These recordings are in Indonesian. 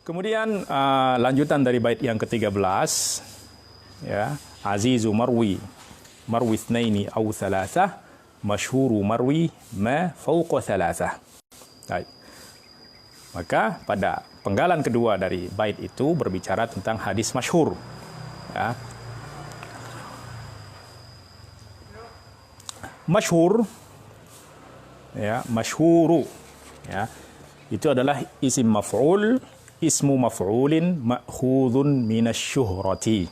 Kemudian lanjutan dari bait yang ke-13, ya, azizu marwi itsnaini aw thalathah, masyhuru marwi ma fawqa thalathah. Baik. Maka pada penggalan kedua dari bait itu berbicara tentang hadis masyhur, ya. Masyhur, ya, masyhuru, ya, itu adalah isim maf'ul, ismu maf'ulin ma'khudun minasyuhrati,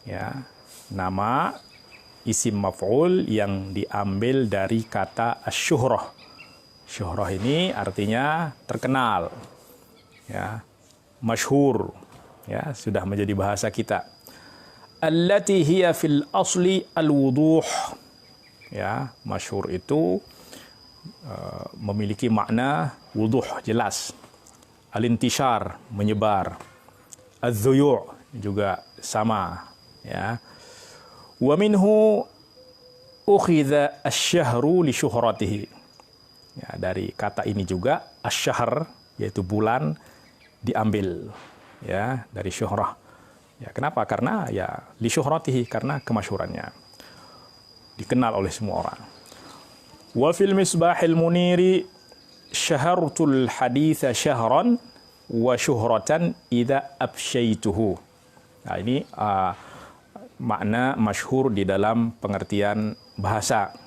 ya, nama isim maf'ul yang diambil dari kata asyuhrah. Syuhrah ini artinya terkenal, ya, masyhur, ya, sudah menjadi bahasa kita. Allati hiya fil asli al-wuduh, ya, masyhur itu memiliki makna wuduh, jelas. Al-intishar, menyebar. Az-zuyu' juga sama, ya. Wa minhu ukhidha asy-syahru li syuhratihi. Ya, dari kata ini juga asy-syahr, yaitu bulan, diambil, ya, dari syuhrah. Ya, kenapa? Karena ya li syuhratihi, karena kemasyhurannya. Dikenal oleh semua orang. Wa fil misbahil muniri syahartul haditha syahran wa syuhratan idza absyaituhu. Nah, ini makna masyhur di dalam pengertian bahasa.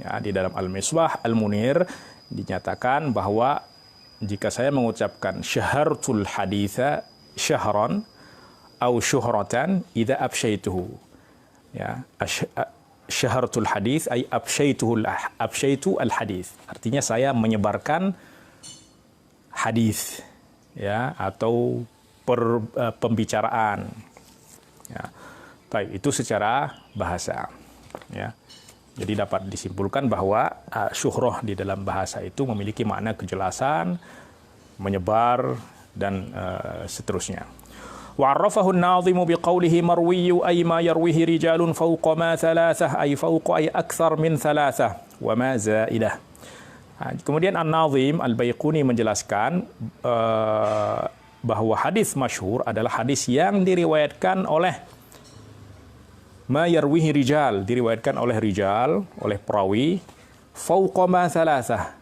Ya, di dalam Al-Misbah Al-Munir dinyatakan bahwa jika saya mengucapkan syahartul haditha syahran au syuhratan idza absyaituhu, ya, syahartul hadits ay absyaitu al hadits, artinya saya menyebarkan hadis, ya, atau pembicaraan, ya. Baik, itu secara bahasa, ya. Jadi dapat disimpulkan bahwa syuhrah di dalam bahasa itu memiliki makna kejelasan, menyebar, dan seterusnya. Wa'arrafahu an-nadhimu biqaulihi marwiyyu ay ma yarwihi rijalun fawqa ma thalathah ay fawqa ay akthar min thalathah wa ma zaidah. Kemudian An-Nadhim Al-Baiquni menjelaskan bahwa hadis masyhur adalah hadis yang diriwayatkan oleh ma yarwihi rijal, diriwayatkan oleh rijal, oleh perawi, fawqa ma thalathah,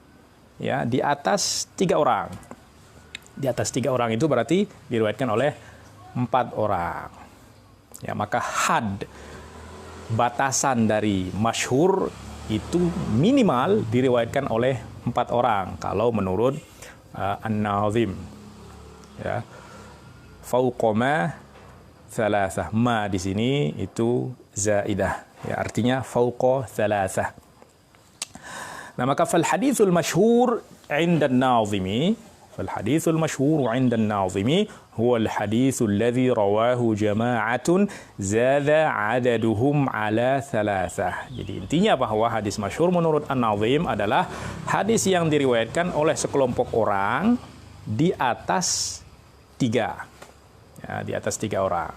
ya, di atas 3 orang. Di atas 3 orang itu berarti diriwayatkan oleh 4 orang. Ya, maka had, batasan dari masyhur itu minimal diriwayatkan oleh 4 orang kalau menurut An-Nadhim, ya. Fawqa ma thalathah, ma di sini itu zaidah, ya, artinya fawqa thalathah. Nah, maka fal hadithul masyhur 'inda an-nadhimi, fal hadithul masyhur 'inda an-nadhimi huwa al-hadithu alladhi rawahu jama'atun zada 'adaduhum 'ala thalathah. Jadi intinya bahwa hadis masyhur menurut An-Nadhim adalah hadis yang diriwayatkan oleh sekelompok orang di atas 3. Ya, di atas 3 orang.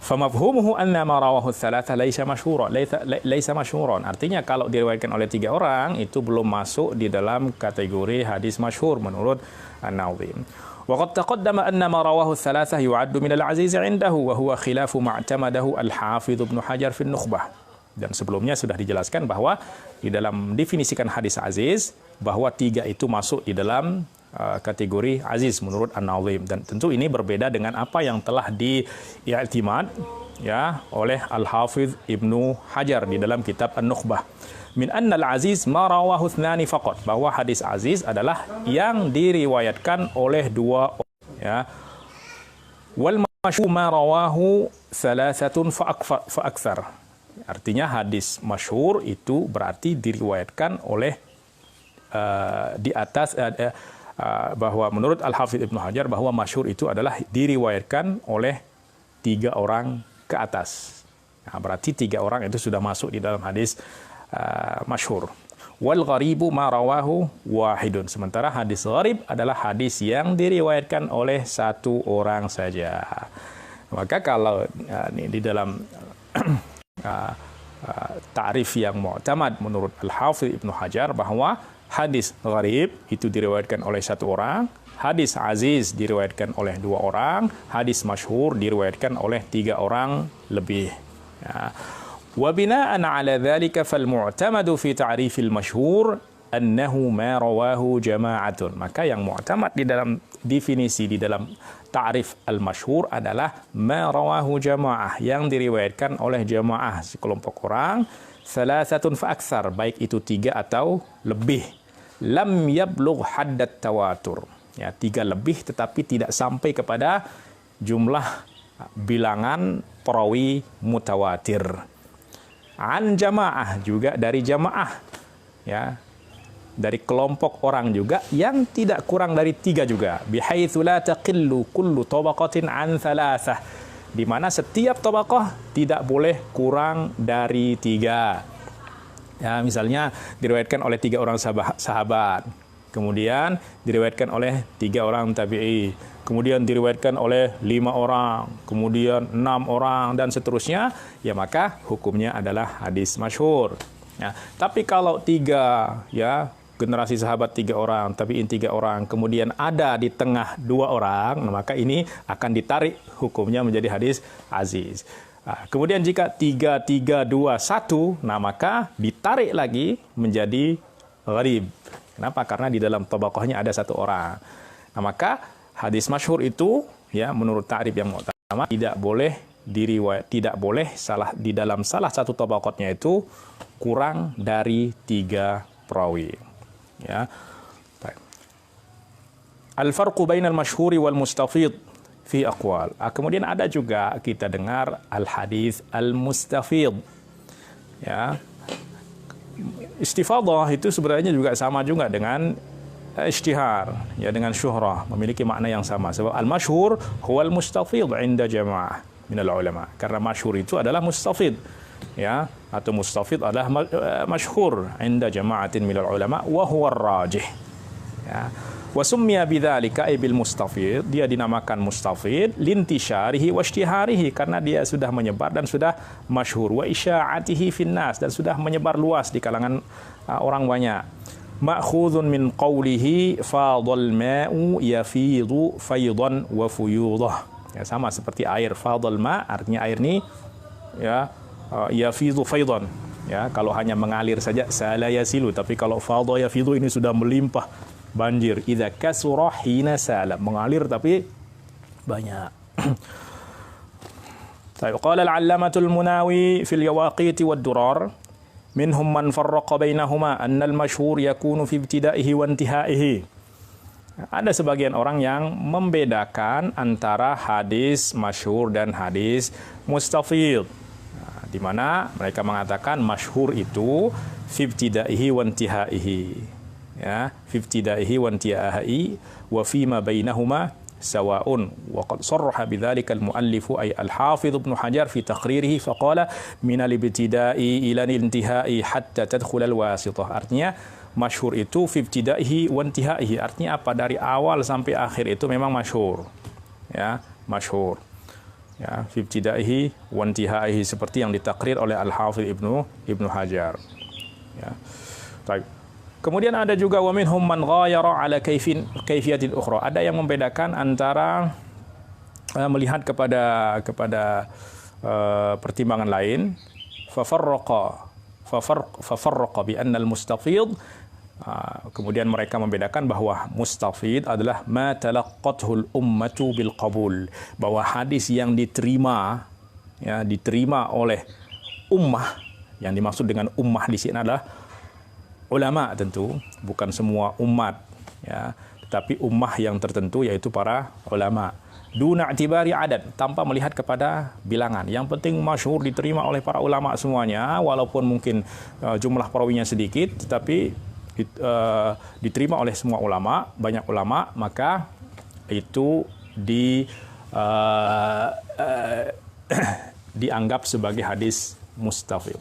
Famafhumuhu anna ma rawahu thalatha laisa masyhuran. Artinya kalau diriwayatkan oleh 3 orang itu belum masuk di dalam kategori hadis masyhur menurut An-Nadhim. Wa qad taqaddama anna ma rawahu thalatha yu'addu min al-aziz 'indahu wa huwa khilafu ma'tamadahu al-Hafidz Ibnu Hajar fi an-Nukhbah. Dan sebelumnya sudah dijelaskan bahwa di dalam definisikan hadis aziz bahwa 3 itu masuk di dalam kategori aziz menurut An-Nadhim, dan tentu ini berbeda dengan apa yang telah diiktimad, ya, oleh Al-Hafidz Ibnu Hajar di dalam kitab An-Nukhbah. Min anna al-aziz ma rawahu ithnani faqat, bahwa hadis aziz adalah yang diriwayatkan oleh 2 orang, ya. Wal masyhur ma rawahu thalathatun fa akthar. Artinya hadis masyhur itu berarti diriwayatkan oleh di atas bahwa menurut Al-Hafidz Ibnu Hajar bahwa masyhur itu adalah diriwayatkan oleh 3 orang ke atas. Nah, berarti 3 orang itu sudah masuk di dalam hadis masyhur. Wal gharibu ma rawahu wahidun. Sementara hadis gharib adalah hadis yang diriwayatkan oleh 1 orang saja. Maka kalau di dalam ta'rif yang mu'tamad menurut Al-Hafidz Ibnu Hajar bahwa Hadis gharib itu diriwayatkan oleh satu orang, hadis aziz diriwayatkan oleh dua orang, hadis masyhur diriwayatkan oleh tiga orang lebih. Ya. Wa bina'an 'ala dzalika fal mu'tamadu fi ta'rifil masyhur annahu ma rawahu jama'atun. Maka yang mu'tamad di dalam definisi di dalam ta'rif al-masyhur adalah ma rawahu jama'ah, yang diriwayatkan oleh jamaah sekelompok orang, salasatun fa aktsar, baik itu tiga atau lebih. Lam yablugh haddat tawatur. Ya, tiga lebih tetapi tidak sampai kepada jumlah bilangan perawi mutawatir. An jamaah, juga dari jamaah. Ya, dari kelompok orang juga yang tidak kurang dari tiga juga. Bihaitsu la taqillu kullu tabaqatin an thalathah. Di mana setiap tabaqah tidak boleh kurang dari tiga. Ya, misalnya diriwayatkan oleh tiga orang sahabat, kemudian diriwayatkan oleh tiga orang tabi'i, kemudian diriwayatkan oleh 5 orang, kemudian 6 orang, dan seterusnya, ya maka hukumnya adalah hadis masyhur. Ya, tapi kalau tiga, ya generasi sahabat 3 orang, tabi'in 3 orang, kemudian ada di tengah 2 orang, maka ini akan ditarik hukumnya menjadi hadis aziz. Nah, kemudian jika 3, 3, 2, 1, nah maka ditarik lagi menjadi gharib. Kenapa? Karena di dalam tabaqahnya ada 1 orang. Nah, maka hadis masyhur itu, ya menurut ta'rif yang utama, tidak boleh salah di dalam salah satu tabaqatnya itu kurang dari 3 perawi. Ya. Al-farqu bainal masyhuri wal mustafid fi aqwal. Kemudian ada juga kita dengar al-hadis al-mustafid. Ya. Istifadah itu sebenarnya juga sama juga dengan ishtihar, ya dengan syuhrah, memiliki makna yang sama. Sebab al-masyhur huwal mustafid 'inda jamaah minal ulama. Karena masyhur itu adalah mustafid, ya, atau mustafid adalah masyhur 'inda jama'atin minal ulama wa huwa ar-rajih. Ya. Wa summiya bidzalika ay bil mustafid, dia dinamakan mustafid lintisyarihi wa ishtiharihi, karena dia sudah menyebar dan sudah masyhur, wa isya'atihi finnas, dan sudah menyebar luas di kalangan orang banyak. Ma'khudhun min qawlihi fadhal ma'u yafidu faydan wa fuyudah. Ya, sama seperti air, fadhal ma artinya air ini, ya, yafidu faydan. Ya, kalau hanya mengalir saja sala yasilu, tapi kalau fadha yafidu ini sudah melimpah, banjir. Idza kasura hina sala, mengalir tapi banyak. Qala al-'allamatul Munawi fil Yawaqit wad Durar, minhum man farraqa bainahuma anna al-masyhur yakunu fi ibtida'ihi wa intihaihi. Ada sebagian orang yang membedakan antara hadis masyhur dan hadis mustafid. Nah, di mana mereka mengatakan masyhur itu fi ibtida'ihi wa intihaihi. Ya, fi ibtida'ihi wa intihaihi wa fima bainahuma sawa'un, wa qad sarraha bidzalika al-muallif ay al-hafidh ibn Hajar fi taqririhi faqala min al-ibtida'i ila al-intihai hatta tadkhul al-wasithah. Artinya masyhur itu fi ibtida'ihi wa intihaihi, artinya apa, dari awal sampai akhir itu memang masyhur. Ya, masyhur. Ya, fi ibtida'ihi wa intihaihi, seperti yang ditakrir oleh al-hafidh ibnu Hajar. Ya. Baik. Kemudian ada juga wa minhum man ghayara ala kaifiyatin ukhra. Ada yang membedakan antara melihat kepada pertimbangan lain. Fafarraqa bi anna al-mustafid, kemudian mereka membedakan bahwa mustafid adalah ma talaqqathu al-ummatu bil qabul, bahwa hadis yang diterima, ya, diterima oleh ummah. Yang dimaksud dengan ummah di sini adalah ulama, tentu bukan semua umat, ya, tetapi ummah yang tertentu yaitu para ulama. Duna i'tibari adad, tanpa melihat kepada bilangan. Yang penting masyhur diterima oleh para ulama semuanya, walaupun mungkin jumlah perawinya sedikit, tetapi diterima oleh semua ulama, banyak ulama, maka itu dianggap sebagai hadis mustafid.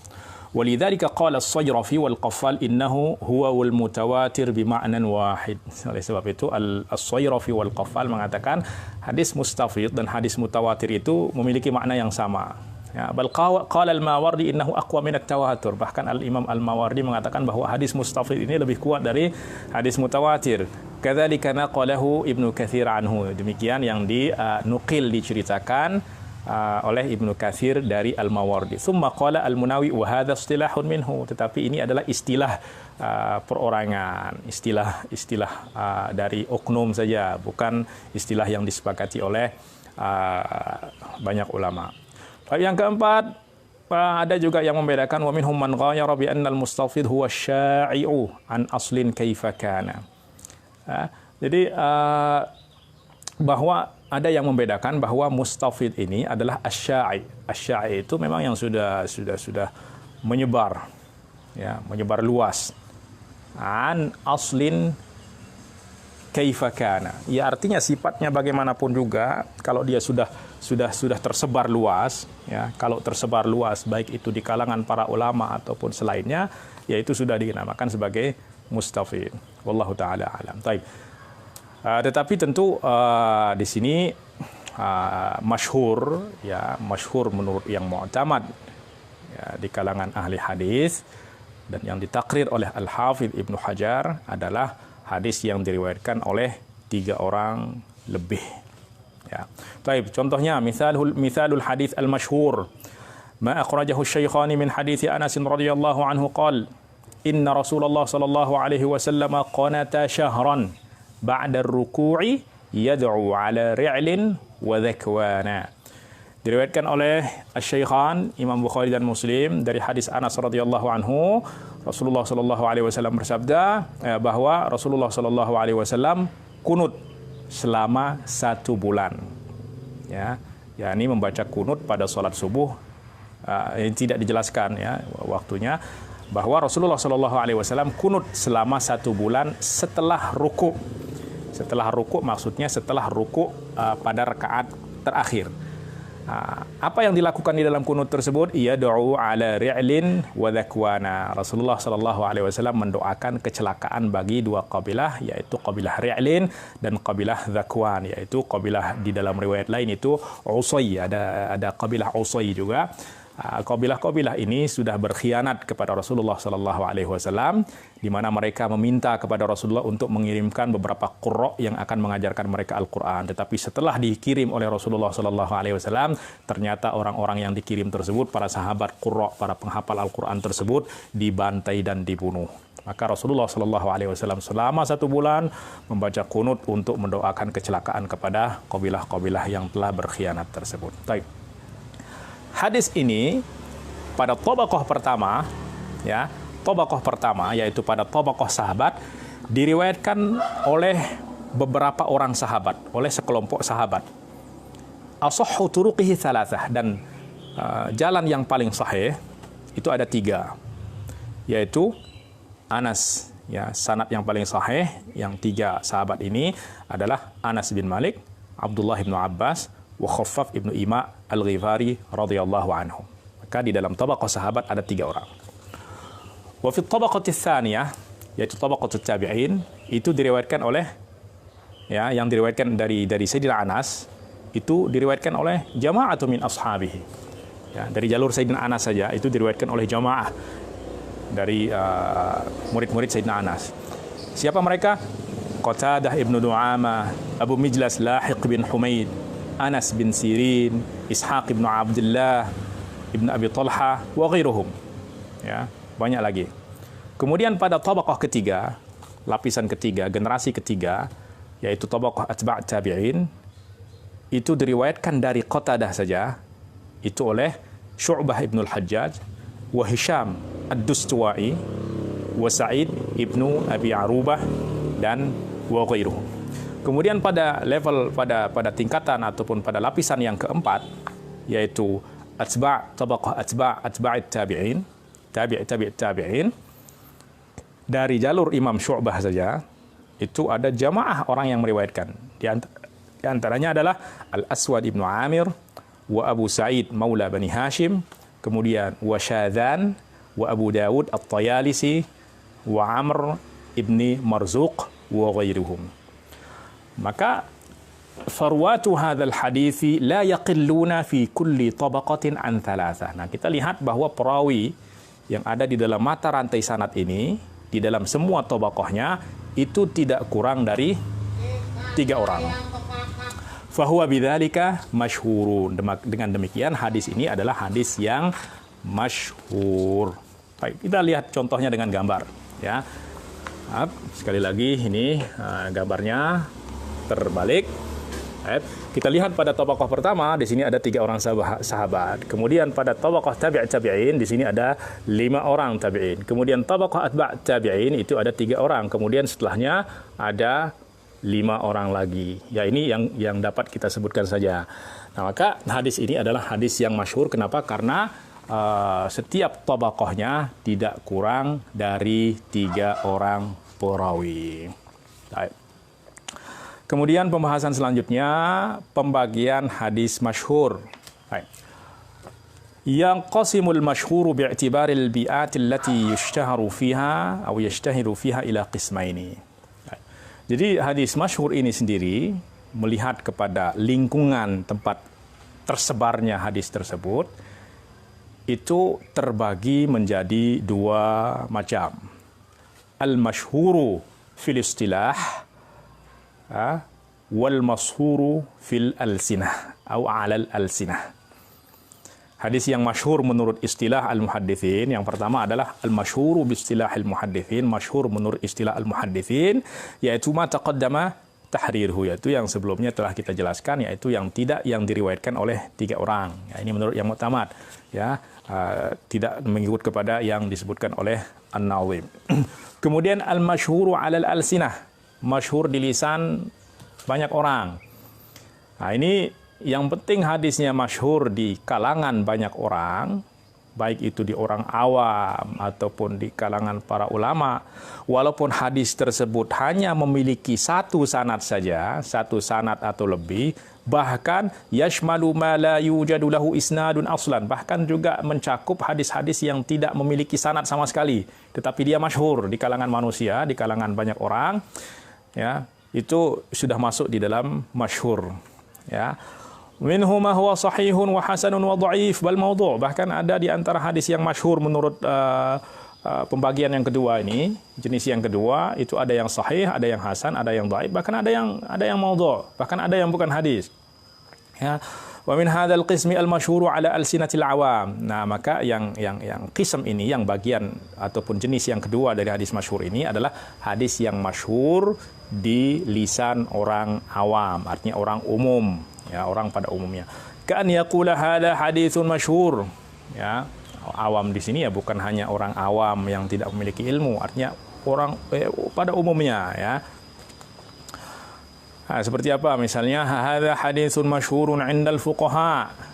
Walidzalika qala as-Sajrafi wal Qaffal innahu huwa wal mutawatir bima'nan wahid. Oleh sebab itu as-Sajrafi wal Qaffal mengatakan hadis mustafid dan hadis mutawatir itu memiliki makna yang sama. Ya, bal qala al-Mawardi innahu aqwa min at-tawatur. Bahkan al-Imam al-Mawardi mengatakan bahwa hadis mustafid ini lebih kuat dari hadis mutawatir. Kadzalika naqalahu Ibnu Katsir anhu. Demikian yang dinukil diceritakan oleh Ibnu Katsir dari al-Mawardi. Tsumma qala al-Munawi wa hadha istilahun minhu. Tetapi ini adalah istilah perorangan, istilah dari oknum saja, bukan istilah yang disepakati oleh banyak ulama. Yang keempat, ada juga yang membedakan wa minhum man ghayara bi anna al-mustafid huwa syai'u an aslin kaifa kana. Jadi bahwa ada yang membedakan bahwa mustafid ini adalah asy-syai'. Asy-syai' itu memang yang sudah menyebar, ya, menyebar luas. An aslin kaifa kana. Ya, artinya sifatnya bagaimanapun juga kalau dia sudah tersebar luas, ya, kalau tersebar luas baik itu di kalangan para ulama ataupun selainnya, yaitu sudah dinamakan sebagai mustafid. Wallahu taala alam. Baik. Tetapi tentu di sini masyhur menurut yang mu'tamad, ya, di kalangan ahli hadis dan yang ditakrir oleh Al-Hafidz Ibnu Hajar adalah hadis yang diriwayatkan oleh 3 orang lebih. Ya. Baik, contohnya misalul hadis al-masyhur ma akhrajahu asy-syaikhani min hadits Anas radhiyallahu anhu qala inna Rasulullah sallallahu alaihi wasallam qanata syahran ba'da ar-ruku'i yad'u ala ri'lin wa dhakwana. Diriwayatkan oleh Asy-Syaikhan Imam Bukhari dan Muslim dari hadis Anas radhiyallahu anhu, Rasulullah sallallahu alaihi wasallam bersabda bahwa Rasulullah sallallahu alaihi wasallam kunut selama 1 bulan. Ya, yakni membaca kunut pada salat subuh. Yang tidak dijelaskan, ya, waktunya, bahwa Rasulullah sallallahu alaihi wasallam kunut selama 1 bulan setelah ruku'. Setelah ruku' maksudnya setelah ruku' pada rakaat terakhir. Apa yang dilakukan di dalam kunut tersebut? Yad'u ala ri'lin wa dhakwana. Rasulullah sallallahu alaihi wasallam mendoakan kecelakaan bagi 2 kabilah, yaitu kabilah Ri'lin dan kabilah Dhakwan, yaitu kabilah di dalam riwayat lain itu Usay, ada kabilah Usay juga. Kabilah-kabilah ini sudah berkhianat kepada Rasulullah sallallahu alaihi wasallam, di mana mereka meminta kepada Rasulullah untuk mengirimkan beberapa qurra yang akan mengajarkan mereka Al-Qur'an. Tetapi setelah dikirim oleh Rasulullah sallallahu alaihi wasallam, ternyata orang-orang yang dikirim tersebut, para sahabat qurra, para penghafal Al-Qur'an tersebut, dibantai dan dibunuh. Maka Rasulullah sallallahu alaihi wasallam selama 1 bulan membaca kunut untuk mendoakan kecelakaan kepada kabilah-kabilah yang telah berkhianat tersebut. Baik. Hadis ini pada tabaqah pertama, ya, tabaqah pertama yaitu pada tabaqah sahabat, diriwayatkan oleh beberapa orang sahabat, oleh sekelompok sahabat. Ashahhu turuqihi thalathah, dan jalan yang paling sahih itu ada 3, yaitu Anas, ya, sanad yang paling sahih yang 3 sahabat ini adalah Anas bin Malik, Abdullah bin Abbas, wa Khaffaf ibnu Ima al-Ghifari radhiyallahu anhum. Maka di dalam tabaqah sahabat ada 3 orang. Wa fi tabaqati tsaniyah, yaitu tabaqatut tabi'in, itu diriwayatkan oleh, ya, yang diriwayatkan dari Sayyidina Anas itu diriwayatkan oleh jama'atu min ashabihi. Ya, dari jalur Sayyidina Anas saja itu diriwayatkan oleh jamaah dari murid-murid Sayyidina Anas. Siapa mereka? Qatadah ibnu Du'amah, Abu Mijlas Lahiq bin Humaid, Anas bin Sirin, Ishaq bin Abdullah, Ibn Abi Talha, wa ghairuhum. Ya, banyak lagi. Kemudian pada tabaqah ketiga, lapisan ketiga, generasi ketiga, yaitu tabaqah atba' tabi'in, itu diriwayatkan dari Qatadah saja, itu oleh Syu'bah ibn al-Hajjaj, wa Hisham ad-Dustuwa'i, wa Sa'id ibnu Abi Arubah, dan wa ghairuhum. Kemudian pada level, pada tingkatan ataupun pada lapisan yang keempat, yaitu tabaqah atba'it tabi'in, tabi'in, dari jalur Imam Syu'bah saja, itu ada jamaah orang yang meriwayatkan. Di antaranya adalah Al-Aswad ibnu Amir, wa Abu Sa'id maula Bani Hashim, kemudian wa Syadhan, wa Abu Dawud at-Tayalisi, wa Amr ibni Marzuq, wa ghairuhum. Maka farwatu hadzal hadithi la yaqilluna fi kulli tabaqatin an thalathah. Nah, kita lihat bahwa perawi yang ada di dalam mata rantai sanad ini, di dalam semua tabaqahnya itu tidak kurang dari 3 orang. Fahuwa bidzalika masyhurun. Dengan demikian hadis ini adalah hadis yang masyhur. Baik, kita lihat contohnya dengan gambar, ya. Sekali lagi ini gambarnya terbalik. Kita lihat pada tabaqah pertama di sini ada 3 orang sahabat. Kemudian pada tabaqah tabi'in di sini ada 5 orang tabi'in. Kemudian tabaqah atba' tabi'in itu ada 3 orang. Kemudian setelahnya ada 5 orang lagi. Ya, ini yang dapat kita sebutkan saja. Nah, maka hadis ini adalah hadis yang masyhur. Kenapa? Karena setiap tabaqahnya tidak kurang dari 3 orang perawi. Baik. Kemudian pembahasan selanjutnya, pembagian hadis masyhur. Baik. Yang qasimul masyhuru bi'tibaril bi'at allati yushtaharu fiha atau yashtahiru fiha ila qismaini. Baik. Jadi hadis masyhur ini sendiri melihat kepada lingkungan tempat tersebarnya hadis tersebut itu terbagi menjadi 2 macam. Al-masyhuru fil istilah wal mashhuru fil alsinah atau 'alal alsinah. Hadis yang masyhur menurut istilah al-muhadditsin, yang pertama adalah al-masyhuru bi istilah al-muhadditsin, masyhur menurut istilah al-muhadditsin, yaitu ma taqaddama tahriruhu, yaitu yang sebelumnya telah kita jelaskan, yaitu yang diriwayatkan oleh 3 orang. Ya, ini menurut yang mu'tamad, ya, tidak mengikut kepada yang disebutkan oleh An-Nawim. Kemudian al-masyhuru 'alal alsinah, masyhur di lisan banyak orang. Nah, ini yang penting hadisnya masyhur di kalangan banyak orang, baik itu di orang awam ataupun di kalangan para ulama. Walaupun hadis tersebut hanya memiliki 1 sanad saja, 1 sanad atau lebih, bahkan yashmalu ma la yujadu lahu isnadun aslan, bahkan juga mencakup hadis-hadis yang tidak memiliki sanad sama sekali, tetapi dia masyhur di kalangan manusia, di kalangan banyak orang. Ya, itu sudah masuk di dalam masyhur. Ya, minhu ma huwa sahihun wa hasanun wa dhaif bal maudhu'. Bahkan ada di antara hadis yang masyhur menurut pembagian yang kedua ini, jenis yang kedua itu ada yang sahih, ada yang hasan, ada yang dhaif, bahkan ada yang maudhu', bahkan ada yang bukan hadis. Ya, wa min hadzal qismi al-masyhuru ala alsinatil awam. Nah, maka yang qism ini, yang bagian ataupun jenis yang kedua dari hadis masyhur ini adalah hadis yang masyhur di lisan orang awam, artinya orang umum, ya, orang pada umumnya. Kan yaqula hadza haditsun masyhur. Ya, awam di sini ya bukan hanya orang awam yang tidak memiliki ilmu, artinya orang pada umumnya, ya. Nah, seperti apa? Misalnya hadza haditsun masyhurun 'indal fuqaha.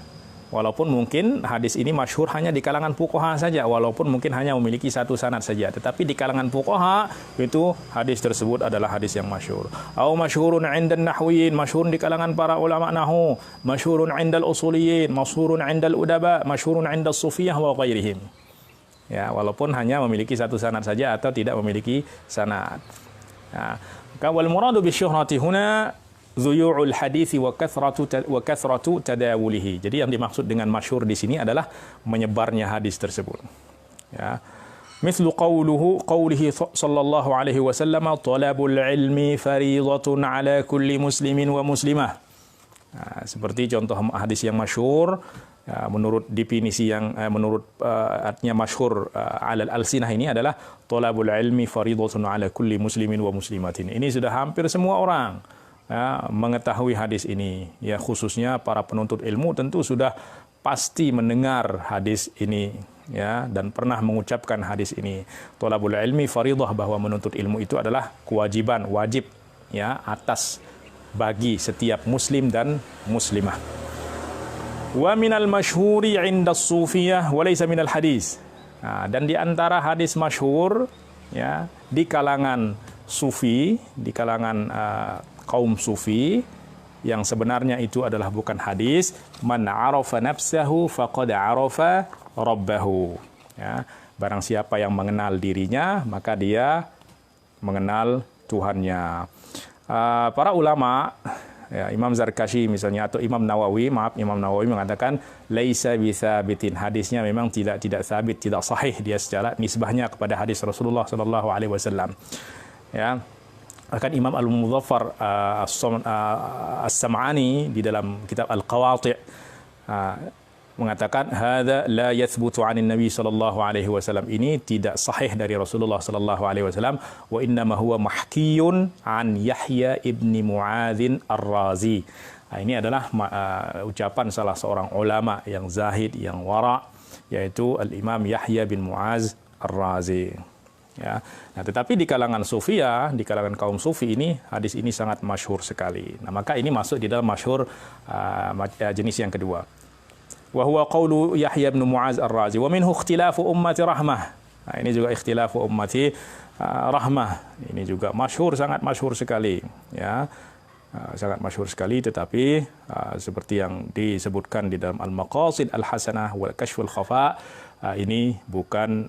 Walaupun mungkin hadis ini masyhur hanya di kalangan fuqaha saja, walaupun mungkin hanya memiliki 1 sanad saja, tetapi di kalangan fuqaha itu hadis tersebut adalah hadis yang masyhur. Au masyhurun 'indan nahwiyin, masyhur di kalangan para ulama nahwu, masyhurun 'indal usuliyin, masyhurun 'indal udaba, masyhurun 'indas sufiyah wa ghairihim. Ya, walaupun hanya memiliki 1 sanad saja atau tidak memiliki sanad. Nah, wal muradu bisyuhrati huna dhuyu'ul hadithi wa kathratu tadawulihi. Jadi yang dimaksud dengan masyhur di sini adalah menyebarnya hadis tersebut. Ya. Mithlu qawlihi sallallahu alaihi wasallam, talabul ilmi fariidatun ala kulli muslimin wa muslimah. Nah, seperti contoh hadis yang masyhur, ya, menurut definisi yang artinya masyhur alal alsinah ini adalah talabul ilmi fariidatun ala kulli muslimin wa muslimatin. Ini sudah hampir semua orang, ya, mengetahui hadis ini, ya, khususnya para penuntut ilmu tentu sudah pasti mendengar hadis ini, ya, dan pernah mengucapkan hadis ini. Thalabul ilmi faridah, bahwa menuntut ilmu itu adalah kewajiban, wajib, ya, atas bagi setiap muslim dan muslimah. Wa minal masyhuri 'inda as-sufiyah wa laysa minal hadis. Nah, dan di antara hadis masyhur, ya, di kalangan sufi, di kalangan kaum sufi, yang sebenarnya itu adalah bukan hadis, man 'arafa nafsahu faqad 'arafa rabbahu. Ya, barang siapa yang mengenal dirinya, maka dia mengenal Tuhannya. Para ulama Ya, Imam Zarkashi misalnya atau Imam Nawawi mengatakan laisa bitsabitin. Hadisnya memang tidak sabit, tidak sahih dia secara nisbahnya kepada hadis Rasulullah sallallahu alaihi wasallam. Ya. Akan Imam Al-Muzaffar As-Sam'ani di dalam kitab Al-Qawati' mengatakan hadza la yathbutu 'anil Nabi sallallahu alaihi wasallam, ini tidak sahih dari Rasulullah sallallahu alaihi wasallam, wa inna ma huwa mahkiyun an Yahya ibni Mu'adz Ar-Razi. Ini adalah ucapan salah seorang ulama yang zahid, yang wara, yaitu Al-Imam Yahya bin Mu'adz Ar-Razi. Ya. Nah, tetapi di kalangan sufia, di kalangan kaum sufi ini hadis ini sangat masyhur sekali. Nah, maka ini masuk di dalam masyhur jenis yang kedua. Wa huwa qaulu Yahya bin Mu'adz Ar-Razi wa minhu ikhtilafu ummati rahmah. Nah, ini juga ikhtilafu ummati rahmah. Ini juga masyhur, sangat masyhur sekali, ya. Sangat masyhur sekali, tetapi seperti yang disebutkan di dalam Al-Maqasid Al-Hasanah wal Kashful Khafa, ini bukan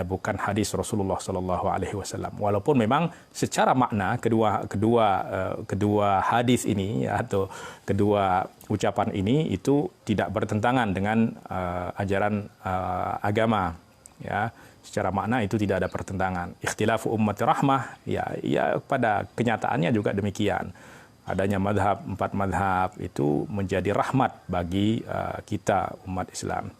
bukan hadis Rasulullah sallallahu alaihi wasallam. Walaupun memang secara makna kedua hadis ini, ya, atau kedua ucapan ini itu tidak bertentangan dengan ajaran agama, ya. Secara makna itu tidak ada pertentangan. Ikhtilafu ummati rahmah, ya pada kenyataannya juga demikian. Adanya empat madhab itu menjadi rahmat bagi kita umat Islam.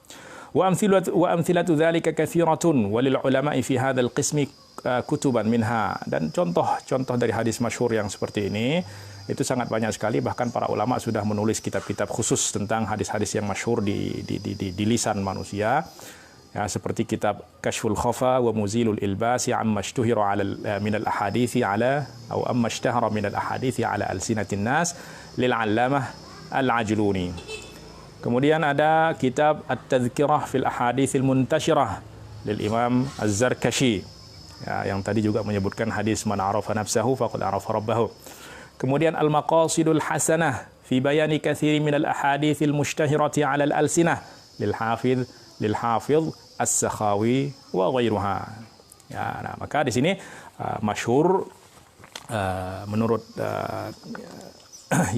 Wa amthilatu dzalika katsiratun walil ulama'i fi hadzal qismi kutuban minha. Dan contoh dari hadis masyhur yang seperti ini itu sangat banyak sekali, bahkan para ulama sudah menulis kitab-kitab khusus tentang hadis-hadis yang masyhur di lisan manusia. Ya, seperti kitab Kashful Khafa wa Muzilul Ilbasi amma ishtuhira min al-ahadithi ala atau amma ishtahara min al-ahadithi ala alsinatin nas lil 'allamah al-Ajluni. Kemudian ada kitab At-Tadhkirah fil Ahadithil Muntashirah lil Imam Az-Zarkashi, ya, yang tadi juga menyebutkan hadis man arafa nafsahu faqad arafa rabbahu. Kemudian Al-Maqasidul Hasanah fi bayani katsiri min al-ahadithil mushtahirati ala al-alsinah lil Hafidh As-Sakhawi wa ghairuha. Ya, nah, maka di sini masyhur menurut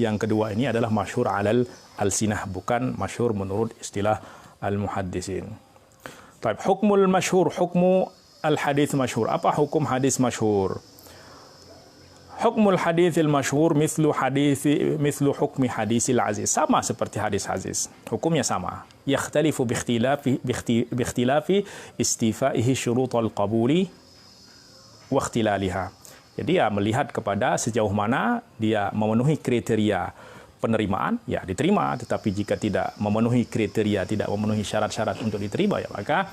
yang kedua ini adalah masyhur alal alsinah, bukan masyhur menurut istilah al-muhaddisin. Baik, hukmul masyhur, hukmu al-hadits masyhur. Apa hukum hadis masyhur? Hukmul haditsil masyhur mithlu hukmi hadisil aziz. Sama seperti hadis aziz. Hukumnya sama. Yakhtalifu biikhtilafi istifaihi syurutul qabuli wa ikhtilaliha. Jadi ya melihat kepada sejauh mana dia memenuhi kriteria penerimaan, ya diterima. Tetapi jika tidak memenuhi kriteria, tidak memenuhi syarat-syarat untuk diterima, ya maka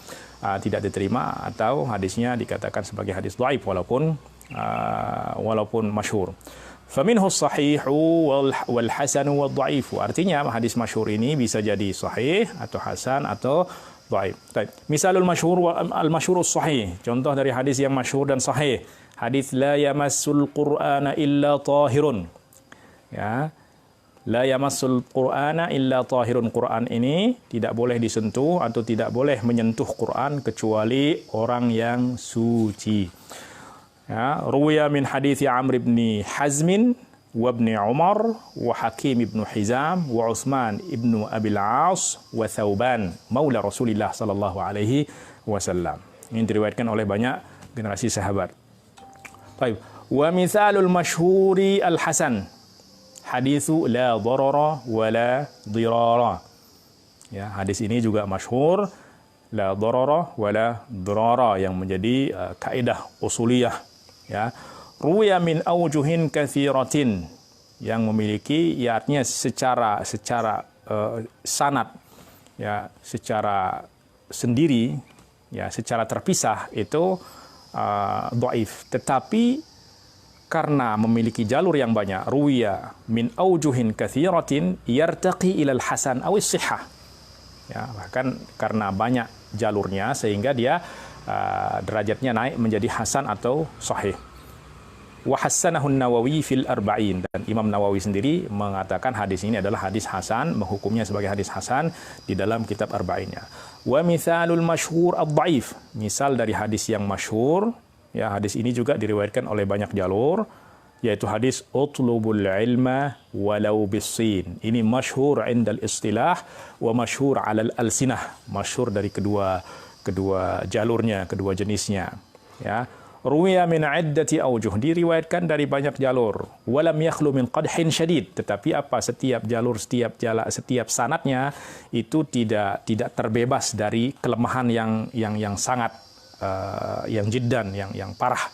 tidak diterima, atau hadisnya dikatakan sebagai hadis dhaif walaupun masyhur. Faminhu as-sahihu wal hasanu wad dhaif. Artinya hadis masyhur ini bisa jadi sahih atau hasan atau dhaif. Misalul masyhur al masyhurus sahih. Contoh dari hadis yang masyhur dan sahih. Hadis la yamassul Qur'ana illa tahirun. Ya. La yamassul Qur'ana illa tahirun. Quran ini tidak boleh disentuh atau tidak boleh menyentuh Quran kecuali orang yang suci. Ya, ruwiya min hadithi Amr ibn Hazm wa ibn Umar wa Hakim ibn Hizam wa Utsman ibn Abil As wa Thauban maula Rasulillah sallallahu alaihi wasallam. Ini diriwayatkan oleh banyak generasi sahabat. Baik, wa mithalul masyhuri al-hasan haditsu la darara wa la dirara. Ya, hadis ini juga masyhur, la darara wa la dirara, yang menjadi kaidah usuliyah. Ya, ruya min aujuhin katsiratin, yang memiliki, ya artinya secara sanad, ya secara sendiri, ya secara terpisah itu dhaif, tetapi karena memiliki jalur yang banyak, ruya min aujuhin katsiratin yartaqi ilal hasan aw as-sihhah. Ya, bahkan karena banyak jalurnya sehingga dia derajatnya naik menjadi hasan atau sahih. Wa hassanahu an-Nawawi fil arba'in, dan Imam Nawawi sendiri mengatakan hadis ini adalah hadis hasan, menghukumnya sebagai hadis hasan di dalam kitab arba'innya. Wa mithalul masyhur ad-dhaif, misal dari hadis yang masyhur, ya hadis ini juga diriwayatkan oleh banyak jalur, yaitu hadis utlubul ilma walau bisin. Ini masyhur indal istilah wa masyhur alal alsinah, masyhur dari kedua jalurnya, kedua jenisnya. Ya, ruwiya min iddati aujuh, diriwayatkan dari banyak jalur. Walam yakhlu min qadhin syadid, tetapi setiap jalur, setiap sanadnya itu tidak terbebas dari kelemahan yang sangat yang jiddan, yang parah,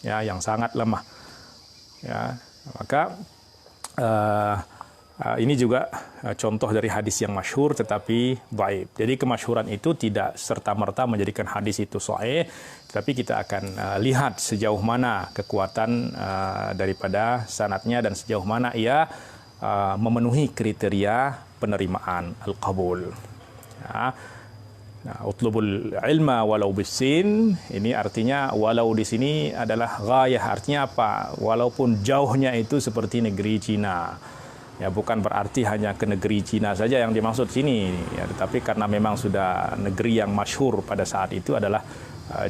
ya, yang sangat lemah. Ya, maka ini juga contoh dari hadis yang masyhur tetapi dhaif. Jadi kemasyhuran itu tidak serta-merta menjadikan hadis itu sahih, tapi kita akan lihat sejauh mana kekuatan daripada sanadnya dan sejauh mana ia memenuhi kriteria penerimaan al-qabul. Ya. Nah, utlubul ilma walau bisin, ini artinya walau di sini adalah ghayah, artinya apa? Walaupun jauhnya itu seperti negeri Cina. Ya, bukan berarti hanya ke negeri Cina saja yang dimaksud sini, ya, tetapi karena memang sudah negeri yang masyhur pada saat itu adalah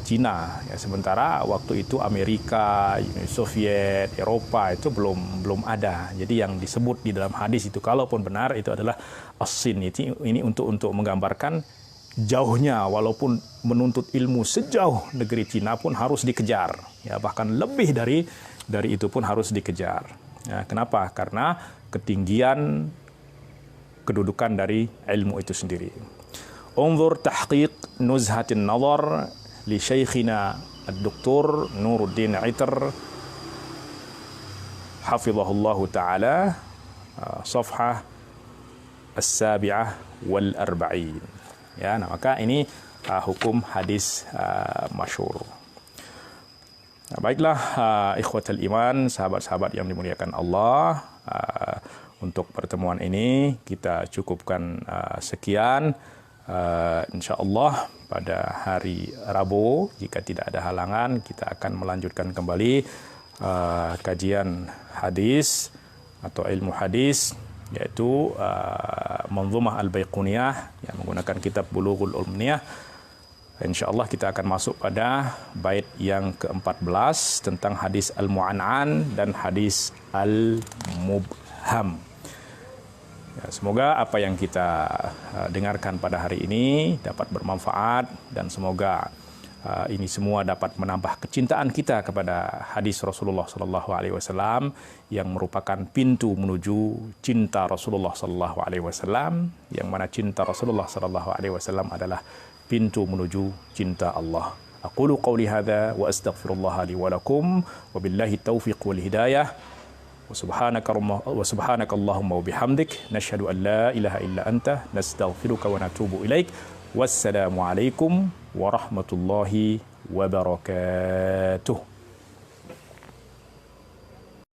Cina. Ya, sementara waktu itu Amerika, Uni Soviet, Eropa itu belum ada. Jadi yang disebut di dalam hadis itu, kalaupun benar, itu adalah as-sin. Ini untuk menggambarkan jauhnya, walaupun menuntut ilmu sejauh negeri Cina pun harus dikejar, ya, bahkan lebih dari itu pun harus dikejar. Ya, kenapa? Karena ketinggian kedudukan dari ilmu itu sendiri. Unzur tahqiq nuzhatin nazar li syekhina ad-doktor Nuruddin Itr hafizahullahu ta'ala, safhah as-sabi'ah wal arba'in. Ya, nah, maka ini hukum hadis masyhur. Nah, baiklah, ikhwatal iman, sahabat-sahabat yang dimuliakan Allah, untuk pertemuan ini kita cukupkan sekian. Insyaallah pada hari Rabu, jika tidak ada halangan, kita akan melanjutkan kembali kajian hadis atau ilmu hadis, yaitu Manzumah Al-Baiquniyah, yang menggunakan kitab Bulughul Umniyah. Insyaallah kita akan masuk pada bait yang ke-14 tentang hadis Al-Mu'an'an dan hadis Al-Mubham. Ya, semoga apa yang kita dengarkan pada hari ini dapat bermanfaat, dan semoga ini semua dapat menambah kecintaan kita kepada hadis Rasulullah sallallahu alaihi wasallam, yang merupakan pintu menuju cinta Rasulullah sallallahu alaihi wasallam, yang mana cinta Rasulullah sallallahu alaihi wasallam adalah pintu menuju cinta Allah. Aqulu qawli hadza wa astaghfirullah li wa lakum, wa billahi taufiq wal hidayah. Wa subhanaka Allahumma wa bihamdik, nashhadu an la ilaha illa anta, nastaghfiruka wa natubu ilaik. Wassalamu alaikum warahmatullahi wabarakatuh.